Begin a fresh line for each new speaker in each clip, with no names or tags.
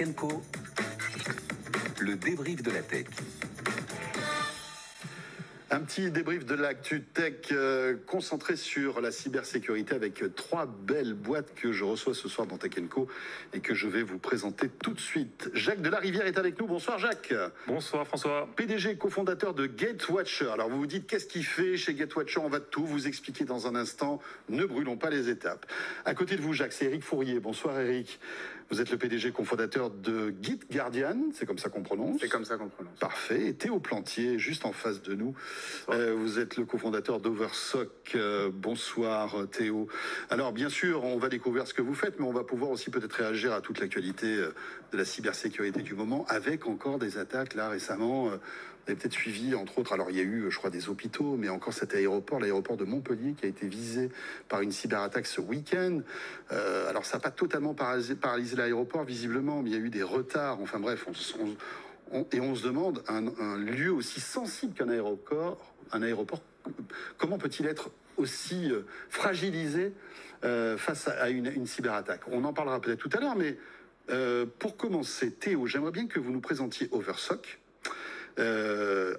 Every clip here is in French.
Co, le débrief de la tech.
Un petit débrief de l'actu tech concentré sur la cybersécurité avec trois belles boîtes que je reçois ce soir dans Tech Co et que je vais vous présenter tout de suite. Jacques Delarivière est avec nous. Bonsoir Jacques.
Bonsoir François.
PDG, cofondateur de Gatewatcher. Alors vous vous dites qu'est-ce qu'il fait chez Gatewatcher? On va tout vous expliquer dans un instant. Ne brûlons pas les étapes. À côté de vous Jacques, c'est Eric Fourier. Bonsoir Eric. Vous êtes le PDG cofondateur de GitGuardian, c'est comme ça qu'on prononce?
C'est comme ça qu'on prononce.
Parfait. Et Théo Plantier, juste en face de nous. Vous êtes le cofondateur d'Oversock. Bonsoir Théo. Alors bien sûr, on va découvrir ce que vous faites, mais on va pouvoir aussi peut-être réagir à toute l'actualité de la cybersécurité du moment, avec encore des attaques là récemment. Vous avez peut-être suivi, entre autres, alors il y a eu, je crois, des hôpitaux, mais encore cet aéroport, l'aéroport de Montpellier, qui a été visé par une cyberattaque ce week-end. Alors ça n'a pas totalement paralysé l'aéroport, visiblement, mais il y a eu des retards. Enfin bref, on se demande, un lieu aussi sensible qu'un aéroport, comment peut-il être aussi fragilisé face à une cyberattaque? On en parlera peut-être tout à l'heure, mais pour commencer, Théo, j'aimerais bien que vous nous présentiez Oversock.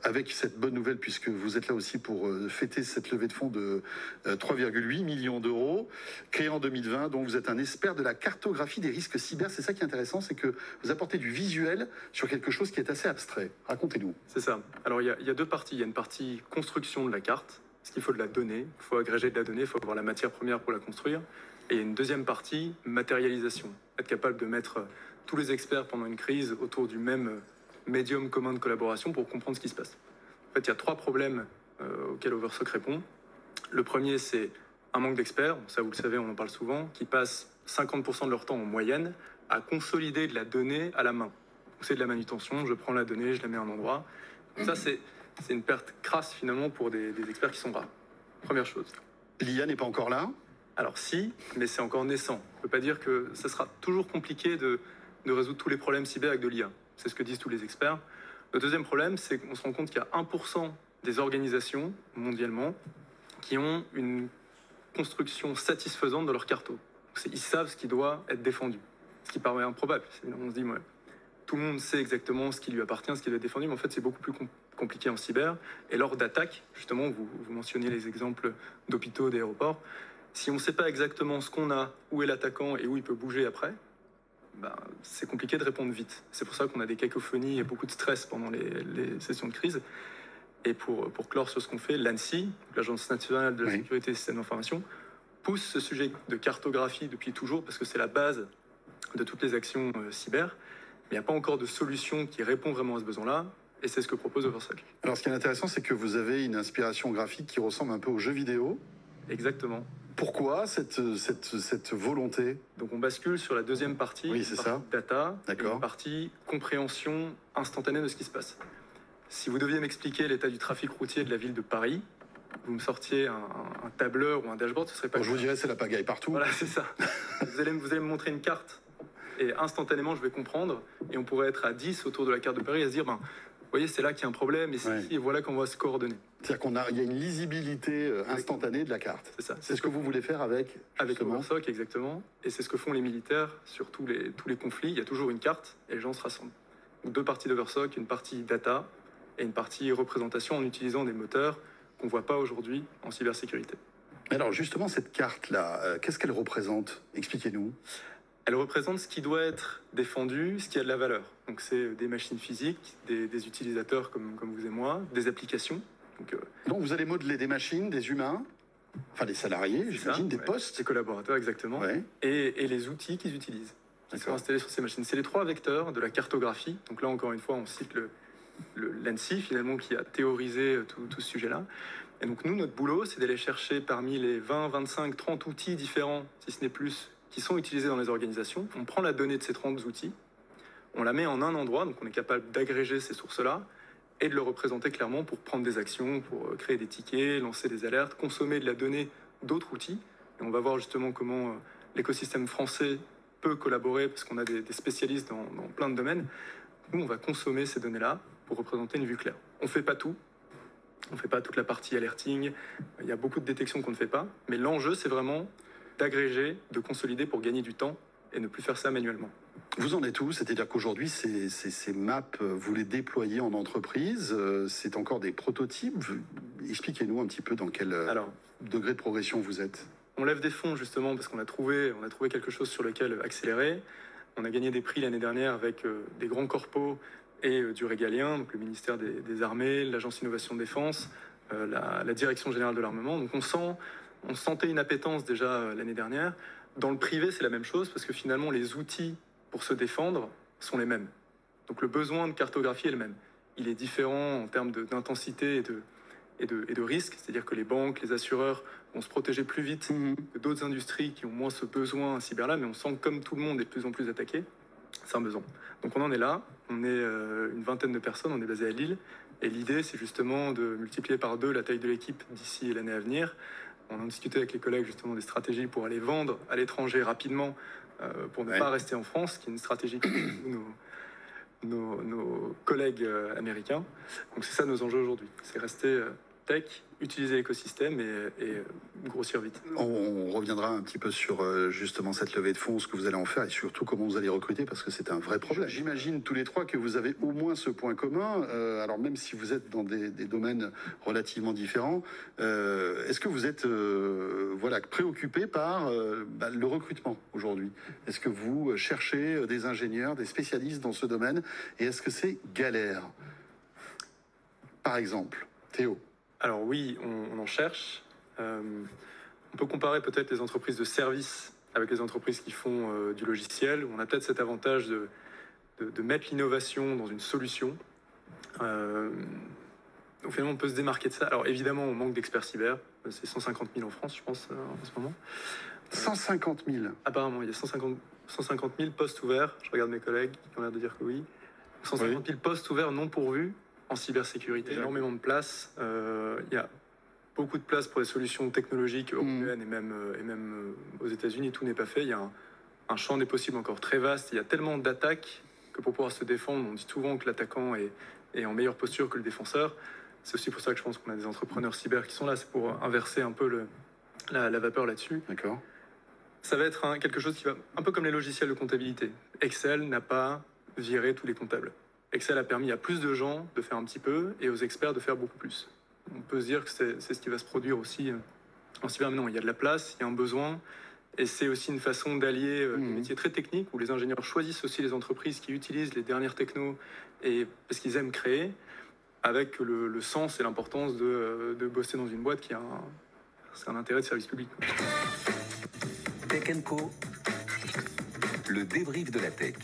Avec cette bonne nouvelle, puisque vous êtes là aussi pour fêter cette levée de fonds de 3,8 millions d'euros, créée en 2020, dont vous êtes un expert de la cartographie des risques cyber. C'est ça qui est intéressant, c'est que vous apportez du visuel sur quelque chose qui est assez abstrait. Racontez-nous.
C'est ça. Alors il y a deux parties. Il y a une partie construction de la carte, parce qu'il faut de la donnée, il faut agréger de la donnée, il faut avoir la matière première pour la construire. Et il y a une deuxième partie, matérialisation. Être capable de mettre tous les experts pendant une crise autour du même médium commun de collaboration pour comprendre ce qui se passe. En fait, il y a trois problèmes auxquels Oversock répond. Le premier, c'est un manque d'experts. Ça, vous le savez, on en parle souvent, qui passent 50% de leur temps en moyenne à consolider de la donnée à la main. C'est de la manutention, je prends la donnée, je la mets à un endroit. Donc ça, c'est une perte crasse finalement pour des experts qui sont rares. Première chose.
L'IA n'est pas encore là?
Alors si, mais c'est encore naissant. On ne peut pas dire que ça sera toujours compliqué de résoudre tous les problèmes cyber avec de l'IA. C'est ce que disent tous les experts. Le deuxième problème, c'est qu'on se rend compte qu'il y a 1% des organisations mondialement qui ont une construction satisfaisante de leur carto. Ils savent ce qui doit être défendu, ce qui paraît improbable. On se dit, ouais, tout le monde sait exactement ce qui lui appartient, ce qui doit être défendu, mais en fait, c'est beaucoup plus compliqué en cyber. Et lors d'attaques, justement, vous mentionniez les exemples d'hôpitaux, d'aéroports, si on ne sait pas exactement ce qu'on a, où est l'attaquant et où il peut bouger après, c'est compliqué de répondre vite. C'est pour ça qu'on a des cacophonies et beaucoup de stress pendant les sessions de crise. Et pour clore sur ce qu'on fait, l'ANSSI, l'Agence nationale de la sécurité des systèmes d'information, pousse ce sujet de cartographie depuis toujours parce que c'est la base de toutes les actions cyber. Mais il n'y a pas encore de solution qui répond vraiment à ce besoin-là. Et c'est ce que propose Oversock.
Alors ce qui est intéressant, c'est que vous avez une inspiration graphique qui ressemble un peu aux jeux vidéo.
Exactement.
Pourquoi cette volonté?
Donc on bascule sur la deuxième partie,
oui, c'est ça.
Data, et une partie compréhension instantanée de ce qui se passe. Si vous deviez m'expliquer l'état du trafic routier de la ville de Paris, vous me sortiez un tableur ou un dashboard, ce serait pas...
je vous dirais c'est la pagaille partout.
Voilà, c'est ça. vous allez me montrer une carte et instantanément je vais comprendre et on pourrait être à 10 autour de la carte de Paris et se dire, vous voyez, c'est là qu'il y a un problème et voilà qu'on va se coordonner.
C'est-à-dire qu'il y a une lisibilité instantanée de la carte.
C'est ça.
C'est ce que vous voulez faire avec
Oversock, exactement. Et c'est ce que font les militaires sur tous les conflits. Il y a toujours une carte et les gens se rassemblent. Donc deux parties d'Oversock, une partie data et une partie représentation en utilisant des moteurs qu'on ne voit pas aujourd'hui en cybersécurité.
Alors justement, cette carte-là, qu'est-ce qu'elle représente? Expliquez-nous.
Elle représente ce qui doit être défendu, ce qui a de la valeur. Donc c'est des machines physiques, des utilisateurs comme vous et moi, des applications.
Donc vous allez modeler des machines, des humains, enfin des salariés, j'imagine, des postes.
Des collaborateurs, exactement. Ouais. Et les outils qu'ils utilisent, qui sont installés sur ces machines. C'est les trois vecteurs de la cartographie. Donc là, encore une fois, on cite l'ANSSI, finalement, qui a théorisé tout ce sujet-là. Et donc nous, notre boulot, c'est d'aller chercher parmi les 20, 25, 30 outils différents, si ce n'est plus, qui sont utilisés dans les organisations. On prend la donnée de ces 30 outils, on la met en un endroit, donc on est capable d'agréger ces sources-là et de le représenter clairement pour prendre des actions, pour créer des tickets, lancer des alertes, consommer de la donnée d'autres outils. Et on va voir justement comment l'écosystème français peut collaborer parce qu'on a des spécialistes dans plein de domaines. Nous, on va consommer ces données-là pour représenter une vue claire. On ne fait pas tout. On ne fait pas toute la partie alerting. Il y a beaucoup de détections qu'on ne fait pas. Mais l'enjeu, c'est vraiment d'agréger, de consolider pour gagner du temps et ne plus faire ça manuellement.
Vous en êtes où? C'est-à-dire qu'aujourd'hui, ces maps, vous les déployez en entreprise, c'est encore des prototypes. Expliquez-nous un petit peu dans quel
Alors,
degré de progression vous êtes.
on lève des fonds justement parce qu'on a trouvé quelque chose sur lequel accélérer. On a gagné des prix l'année dernière avec des grands corpos et du régalien, donc le ministère des Armées, l'Agence Innovation Défense, la Direction Générale de l'Armement. Donc on sentait une appétence déjà l'année dernière. Dans le privé, c'est la même chose parce que finalement, les outils pour se défendre sont les mêmes. Donc le besoin de cartographie est le même. Il est différent en termes d'intensité et de risque, c'est-à-dire que les banques, les assureurs vont se protéger plus vite que d'autres industries qui ont moins ce besoin cyber-là, mais on sent que comme tout le monde est de plus en plus attaqué, c'est un besoin. Donc on en est là, on est une vingtaine de personnes, on est basé à Lille, et l'idée c'est justement de multiplier par 2 la taille de l'équipe d'ici l'année à venir. On a discuté avec les collègues justement des stratégies pour aller vendre à l'étranger rapidement, pour ne pas rester en France, qui est une stratégie que nos collègues américains. Donc c'est ça nos enjeux aujourd'hui, c'est rester tech, utiliser l'écosystème et grossir vite.
On reviendra un petit peu sur justement cette levée de fonds, ce que vous allez en faire et surtout comment vous allez recruter parce que c'est un vrai problème. J'imagine tous les trois que vous avez au moins ce point commun. Alors même si vous êtes dans des domaines relativement différents, est-ce que vous êtes préoccupé par le recrutement aujourd'hui? Est-ce que vous cherchez des ingénieurs, des spécialistes dans ce domaine et est-ce que c'est galère? Par exemple, Théo.
Alors oui, on en cherche. On peut comparer peut-être les entreprises de services avec les entreprises qui font du logiciel. On a peut-être cet avantage de mettre l'innovation dans une solution. Donc finalement, on peut se démarquer de ça. Alors évidemment, on manque d'experts cyber. C'est 150 000 en France, je pense, en ce moment.
150 000.
Apparemment, il y a 150 000 postes ouverts. Je regarde mes collègues qui ont l'air de dire que oui. 150 000 postes ouverts non pourvus en cybersécurité. Énormément de place. Il y a beaucoup de place pour les solutions technologiques européennes et même aux États-Unis. Tout n'est pas fait. Il y a un champ des possibles encore très vaste. Il y a tellement d'attaques que pour pouvoir se défendre, on dit souvent que l'attaquant est en meilleure posture que le défenseur. C'est aussi pour ça que je pense qu'on a des entrepreneurs cyber qui sont là. C'est pour inverser un peu la vapeur là-dessus.
D'accord.
Ça va être quelque chose qui va un peu comme les logiciels de comptabilité. Excel n'a pas viré tous les comptables. Excel a permis à plus de gens de faire un petit peu et aux experts de faire beaucoup plus. On peut se dire que c'est ce qui va se produire aussi en cyber. Mais non, il y a de la place, il y a un besoin. Et c'est aussi une façon d'allier des métiers très techniques où les ingénieurs choisissent aussi les entreprises qui utilisent les dernières technos et parce qu'ils aiment créer, avec le sens et l'importance de bosser dans une boîte qui a un intérêt de service public.
Tech & Co, le débrief de la tech.